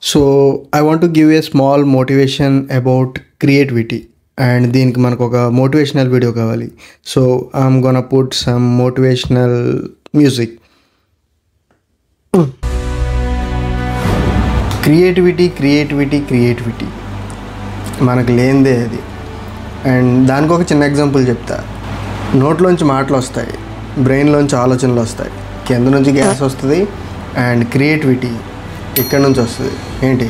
So I want to give a small motivation about creativity and దీనికి మనకు ఒక motivational video కావాలి. So I'm gonna put some motivational music. Creativity మనకు లేనిదే అది. అండ్ దానికి ఒక చిన్న ఎగ్జాంపుల్ చెప్తా. నోట్లోంచి మాటలు వస్తాయి, బ్రెయిన్లోంచి ఆలోచనలు వస్తాయి, కింద నుంచి గ్యాస్ వస్తుంది, అండ్ క్రియేటివిటీ ఇక్కడ నుంచి వస్తుంది ఏంటి.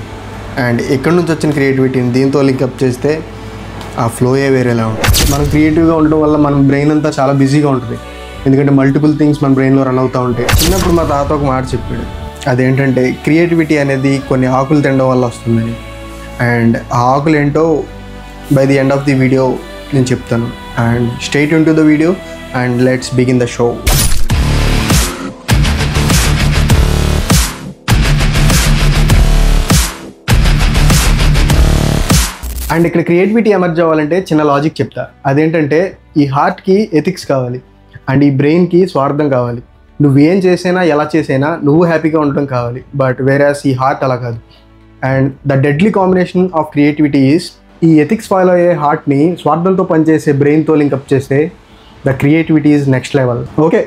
అండ్ ఇక్కడ నుంచి వచ్చిన క్రియేటివిటీని దీంతో లింకప్ చేస్తే ఆ ఫ్లోయే వేరేలా ఉంటుంది. మనం క్రియేటివ్గా ఉండడం వల్ల మన బ్రెయిన్ అంతా చాలా బిజీగా ఉంటుంది, ఎందుకంటే మల్టిపుల్ థింగ్స్ మన బ్రెయిన్లో రన్ అవుతూ ఉంటాయి. చిన్నప్పుడు మా తాత ఒక మాట చెప్పాడు, అదేంటంటే క్రియేటివిటీ అనేది కొన్ని ఆకులు తినడం వల్ల వస్తుందని. అండ్ ఆ ఆకులు ఏంటో by the end of the video నేను చెప్తాను. And stay tune to the video and let's begin the show. And ఇక్కడ క్రియేటివిటీ ఎమర్జ్ అవ్వాలంటే చిన్న లాజిక్ చెప్తా. అదేంటంటే ఈ హార్ట్కి ఎథిక్స్ కావాలి, అండ్ ఈ బ్రెయిన్కి స్వార్థం కావాలి. నువ్వేం చేసినా ఎలా చేసినా నువ్వు హ్యాపీగా ఉండడం కావాలి. బట్ వేరాస్ ఈ హార్ట్ అలా కాదు. And the deadly combination of creativity is ఈ ఎథిక్స్ ఫాలో అయ్యే హార్ట్ని స్వార్థంతో పనిచేసే బ్రెయిన్తో లింకప్ చేస్తే the creativity is next level. Okay,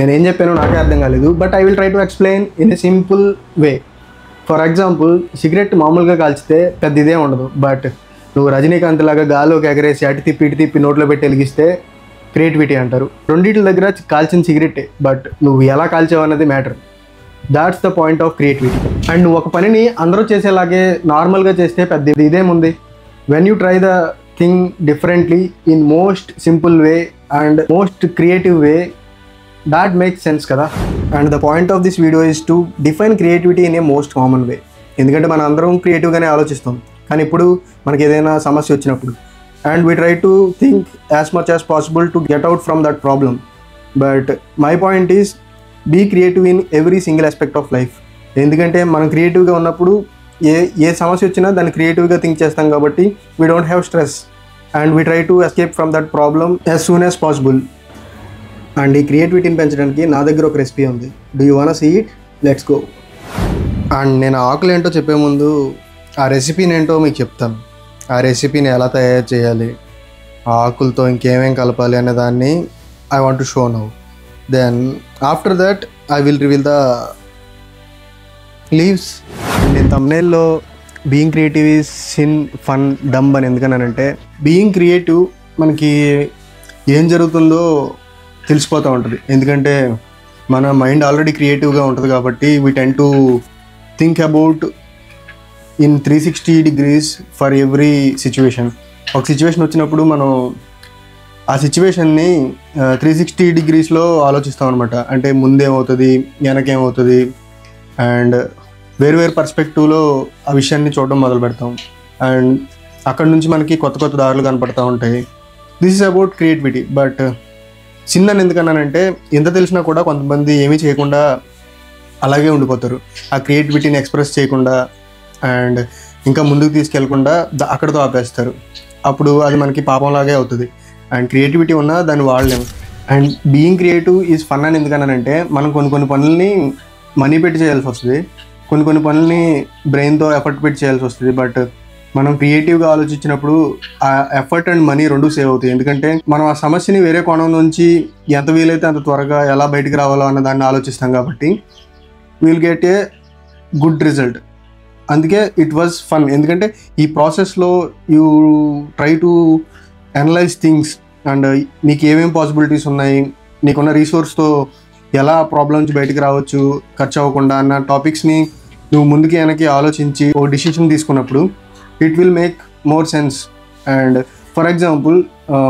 నేనేం చెప్పానో నాకే అర్థం కాలేదు, but I will try to explain in a simple way. For example, cigarette మామూలుగా కాల్చితే పెద్ద ఇదే ఉండదు, బట్ నువ్వు రజనీకాంత్ లాగా గాల్లోకి ఎగరేసి అటు తిప్పి నోట్లో పెట్టి వెలిగిస్తే క్రియేటివిటీ అంటారు. రెండింటి దగ్గర కాల్చిన సిగరెట్టే, బట్ నువ్వు ఎలా కాల్చావు అన్నది matter. That's the point of creativity. And నువ్వు ఒక పనిని అందరూ చేసేలాగే నార్మల్గా చేస్తే పెద్ద ఇదేముంది. When you try the thing differently in most simple way and most creative way, that makes sense కదా. And the point of this video is to define creativity in a most common way. ఎందుకంటే మన అందరం క్రియేటివ్గానే ఆలోచిస్తాం, కానీ ఇప్పుడు మనకి ఏదైనా సమస్య వచ్చినప్పుడు and we try to think as much as possible to get out from that problem. But my point is be creative in every single aspect of life. ఎందుకంటే మనం క్రియేటివ్గా ఉన్నప్పుడు ఏ సమస్య వచ్చినా దాన్ని క్రియేటివ్గా థింక్ చేస్తాం కాబట్టి we don't have stress and we try to escape from that problem as soon as possible. And ఈ క్రియేటివిటీని పెంచడానికి నా దగ్గర ఒక రెసిపీ ఉంది. Do you want see it? Let's go. And నేను ఆకులు ఏంటో చెప్పే ముందు ఆ రెసిపీని ఏంటో మీకు చెప్తాను. ఆ రెసిపీని ఎలా తయారు చేయాలి, ఆ ఆకులతో ఇంకేమేం కలపాలి అనే దాన్ని I want to show now. Then after that I will reveal the leaves. నేను thumbnailలో being creative is sin fun dumb అని ఎందుకన్నానంటే, బీయింగ్ క్రియేటివ్ మనకి ఏం జరుగుతుందో తెలిసిపోతూ ఉంటుంది. ఎందుకంటే మన మైండ్ ఆల్రెడీ క్రియేటివ్గా ఉంటుంది కాబట్టి we tend to think about in 360 degrees for every situation. ఒక సిచ్యువేషన్ వచ్చినప్పుడు మనం ఆ సిచ్యువేషన్ని 360 degreesలో ఆలోచిస్తాం అనమాట. అంటే ముందేమవుతుంది, వెనకేమవుతుంది, అండ్ వేరు పర్స్పెక్టివ్లో ఆ విషయాన్ని చూడడం మొదలు పెడతాం. అండ్ అక్కడ నుంచి మనకి కొత్త దారులు కనపడుతూ ఉంటాయి. This is about creativity. But చిన్న ఎందుకన్నానంటే, ఎంత తెలిసినా కూడా కొంతమంది ఏమీ చేయకుండా అలాగే ఉండిపోతారు. ఆ క్రియేటివిటీని ఎక్స్ప్రెస్ చేయకుండా అండ్ ఇంకా ముందుకు తీసుకెళ్లకుండా అక్కడితో ఆపేస్తారు. అప్పుడు అది మనకి పాపంలాగే అవుతుంది. అండ్ క్రియేటివిటీ ఉన్నా దాన్ని వాడలేము. And being creative is fun అని ఎందుకన్నానంటే, మనం కొన్ని పనుల్ని మనీ పెట్టి చేయాల్సి వస్తుంది, కొన్ని పనుల్ని బ్రెయిన్తో ఎఫర్ట్ పెట్టి చేయాల్సి వస్తుంది. బట్ మనం క్రియేటివ్గా ఆలోచించినప్పుడు ఆ ఎఫర్ట్ అండ్ మనీ రెండు సేవ్ అవుతాయి. ఎందుకంటే మనం ఆ సమస్యని వేరే కోణం నుంచి ఎంత వీలైతే అంత త్వరగా ఎలా బయటికి రావాలో అన్న దాన్ని ఆలోచిస్తాం కాబట్టి will get a good result. అందుకే ఇట్ వాజ్ ఫన్. ఎందుకంటే ఈ ప్రాసెస్లో you try to analyse things and నీకు ఏమేమి పాసిబిలిటీస్ ఉన్నాయి, నీకున్న రీసోర్స్తో ఎలా ప్రాబ్లం నుంచి బయటికి రావచ్చు ఖర్చు అవ్వకుండా అన్న టాపిక్స్ని నువ్వు ముందుకి వెనక్కి ఆలోచించి ఓ డిసిషన్ తీసుకున్నప్పుడు it will make more sense. And for example,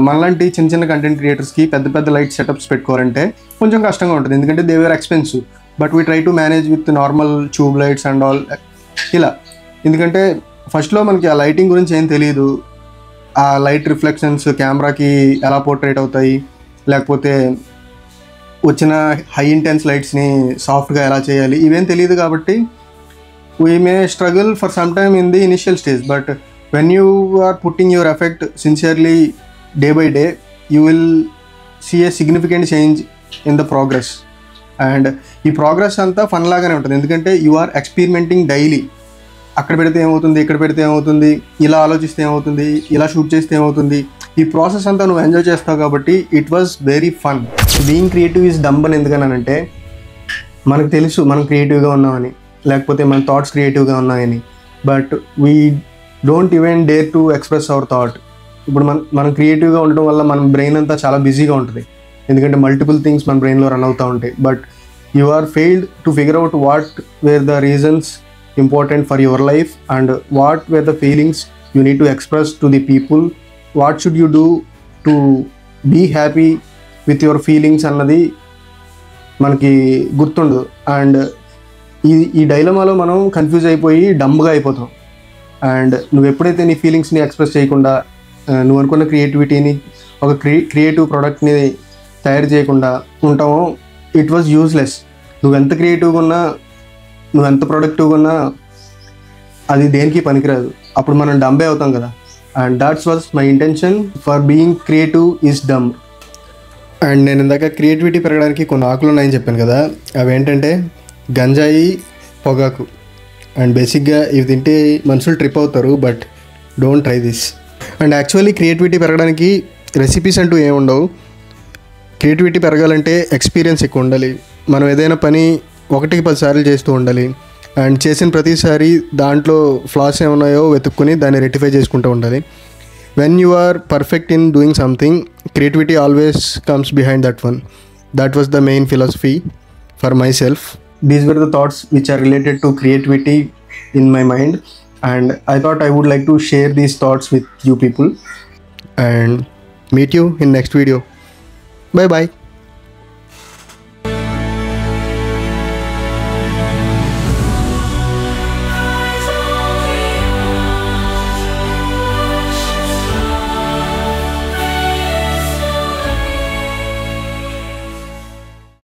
మనలాంటి చిన్న కంటెంట్ క్రియేటర్స్కి పెద్ద లైట్ సెటప్స్ పెట్టుకోవాలంటే కొంచెం కష్టంగా ఉంటుంది, ఎందుకంటే they were expensive. But we try to manage with normal tube lights and all ఇలా. ఎందుకంటే ఫస్ట్లో మనకి ఆ లైటింగ్ గురించి ఏం తెలియదు. ఆ లైట్ రిఫ్లెక్షన్స్ కెమెరాకి ఎలా పోర్ట్రేట్ అవుతాయి, లేకపోతే వచ్చిన హై ఇంటెన్స్ లైట్స్ని సాఫ్ట్గా ఎలా చేయాలి, ఇవేం తెలియదు. కాబట్టి we may struggle for some time in the initial stage. But when you are putting your effect sincerely day by day, you will see a significant change in the progress. And ఈ progress అంతా fun లాగానే ఉంటుంది, ఎందుకంటే you are experimenting daily. అక్కడ పెడితే ఏమవుతుంది, ఇక్కడ పెడితే ఏమవుతుంది, ఇలా ఆలోచిస్తే ఏమవుతుంది, ఇలా షూట్ చేస్తే ఏమవుతుంది, ఈ ప్రాసెస్ అంతా నువ్వు ఎంజాయ్ చేస్తావు కాబట్టి it was very fun. Being creative is dumb అని ఎందుకనంటే మనకు తెలుసు మనం క్రియేటివ్గా ఉన్నామని, లేకపోతే మన థాట్స్ క్రియేటివ్గా ఉన్నాయని, but we don't even dare to express our thought. ఇప్పుడు మనం క్రియేటివ్గా ఉండడం వల్ల మన బ్రెయిన్ అంతా చాలా బిజీగా ఉంటుంది, ఎందుకంటే మల్టిపుల్ థింగ్స్ మన బ్రెయిన్లో రన్ అవుతూ ఉంటాయి. But you are failed to figure out what were the reasons important for your life and what were the feelings you need to express to the people. What should you do to be happy with your feelings అన్నది మనకి గుర్తుండదు. And ఈ డైలమాలో మనం confuse అయిపోయి డంబ్గా అయిపోతాం. And నువ్వు ఎప్పుడైతే నీ ఫీలింగ్స్ని ఎక్స్ప్రెస్ చేయకుండా నువ్వు అనుకున్న క్రియేటివిటీని ఒక క్రియేటివ్ ప్రోడక్ట్ని తయారు చేయకుండా ఉంటామో ఇట్ వాజ్ యూజ్లెస్. నువ్వు ఎంత క్రియేటివ్గా ఉన్నా, నువ్వు ఎంత ప్రొడక్టివ్గా ఉన్నా అది దేనికి పనికిరాదు. అప్పుడు మనం డంబే అవుతాం కదా. And that's was my intention for being creative is dumb. And నేను ఇందాక క్రియేటివిటీ పెరగడానికి కొన్ని ఆకులు ఉన్నాయని చెప్పాను కదా, అవి ఏంటంటే గంజాయి, పొగాకు. అండ్ బేసిక్గా ఇవి తింటే మనుషులు ట్రిప్ అవుతారు, but don't try this. And actually creativity పెరగడానికి రెసిపీస్ అంటూ ఏమి ఉండవు. క్రియేటివిటీ పెరగాలంటే ఎక్స్పీరియన్స్ ఎక్కువ ఉండాలి. మనం ఏదైనా పని 1-10 సార్లు చేస్తూ ఉండాలి. అండ్ చేసిన ప్రతిసారి దాంట్లో ఫ్లాస్ ఏమున్నాయో వెతుక్కుని దాన్ని రెక్టిఫై చేసుకుంటూ ఉండాలి. When you are perfect in doing something, creativity always comes behind that one. That was the main philosophy for my self. These were the thoughts which are related to creativity in my mind. And I thought I would like to share these thoughts with you people. And meet you in next video. Bye bye.